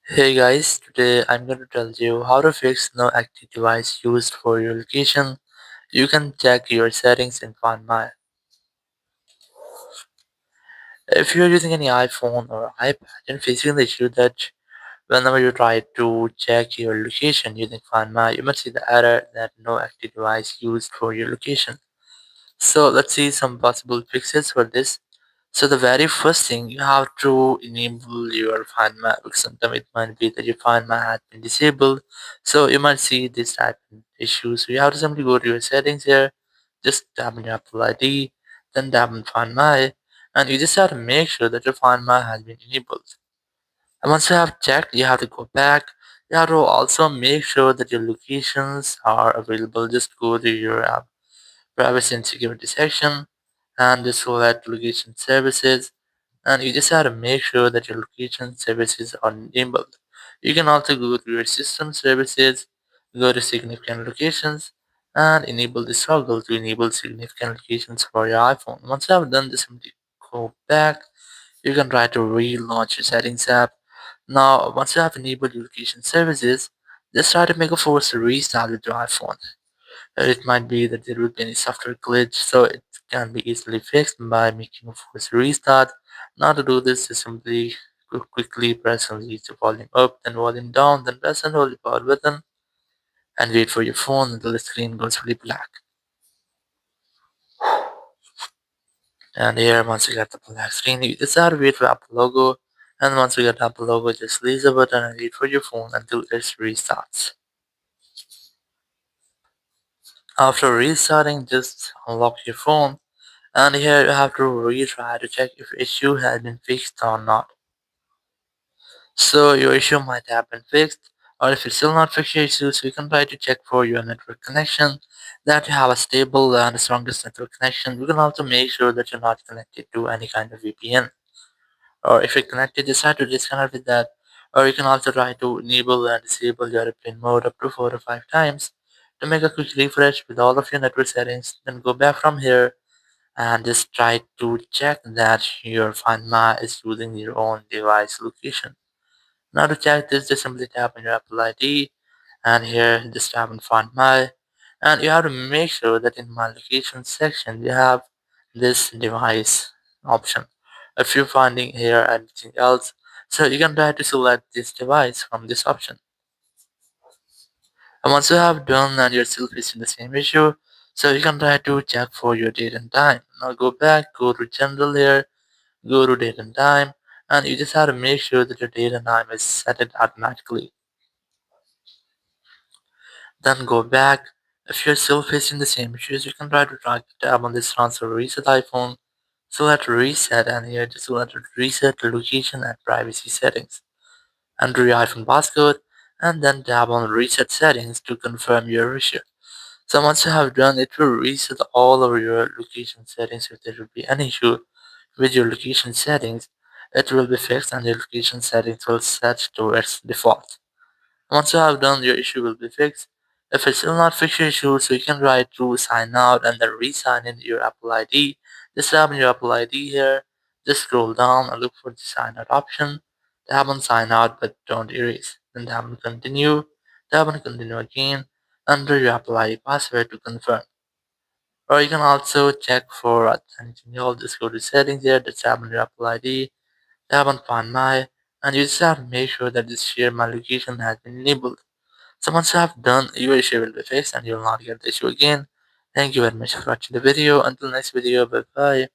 Hey guys, today I'm going to tell you how to fix no active device used for your location. You can check your settings in Find My. If you're using any iPhone or iPad and facing the issue that whenever you try to check your location using Find My, you must see the error that no active device used for your location. So let's see some possible fixes for this. So the very first thing you have to enable your Find My because sometimes it might be that your Find My has been disabled. So you might see this type of issue. So you have to simply go to your settings here, just tap on your Apple ID, then tap on Find My, and you just have to make sure that your Find My has been enabled. And once you have checked, you have to go back. You have to also make sure that your locations are available. Just go to your app privacy and security section and just select location services, and you just have to make sure that your location services are enabled. You can also go to your system services, go to significant locations, and enable the toggle to enable significant locations for your iPhone. Once you have done this, simply go back. You can try to relaunch your settings app. Now, once you have enabled your location services, just try to make a forced restart with your iPhone. It might be that there will be any software glitch, so it can be easily fixed by making a forced restart. Now to do this, just simply quickly press and release the volume up, then volume down, then press and hold the power button and wait for your phone until the screen goes fully black. And here, once you get the black screen, you just have to wait for Apple logo. And once you get Apple logo, just release the button and wait for your phone until it restarts. After restarting, just unlock your phone. And here you have to retry to check if issue has been fixed or not. So your issue might have been fixed, or if it's still not fixed your issue, so you can try to check for your network connection that you have a stable and the strongest network connection. You can also make sure that you're not connected to any kind of VPN. Or if you're connected, just try to disconnect with that. Or you can also try to enable and disable your airplane mode up to 4 or 5 times to make a quick refresh with all of your network settings. Then go back from here and just try to check that your Find My is using your own device location. Now to check this, just simply tap on your Apple ID and here just tap on Find My, and you have to make sure that in my location section you have this device option. If you're finding here anything else, so you can try to select this device from this option. And once you have done and you're still facing the same issue, so you can try to check for your date and time. Now go back, go to general here, go to date and time, and you just have to make sure that your date and time is set it automatically. Then go back. If you're still facing the same issues, you can try to drag the tab on this transfer reset iPhone. Select reset and here just select reset location and privacy settings. Enter your iPhone passcode and then tap on reset settings to confirm your issue. So once you have done it will reset all of your location settings. If there will be an issue with your location settings, it will be fixed and your location settings will set to its default. Once you have done, your issue will be fixed. If it's still not fixed your issue, so you can try to sign out and then re-sign in your Apple ID. Just tap on your Apple ID here. Just scroll down and look for the sign out option. Tap on sign out but don't erase. Then tap on continue. Tap on continue again. Enter your Apple ID password to confirm. Or you can also check for anything. You'll just go to settings here. Just tap on your Apple ID. Tap on find my. And you just have to make sure that this share my location has been enabled. So once you have done, your issue will be fixed and you will not get the issue again. Thank you very much for watching the video. Until next video, bye bye.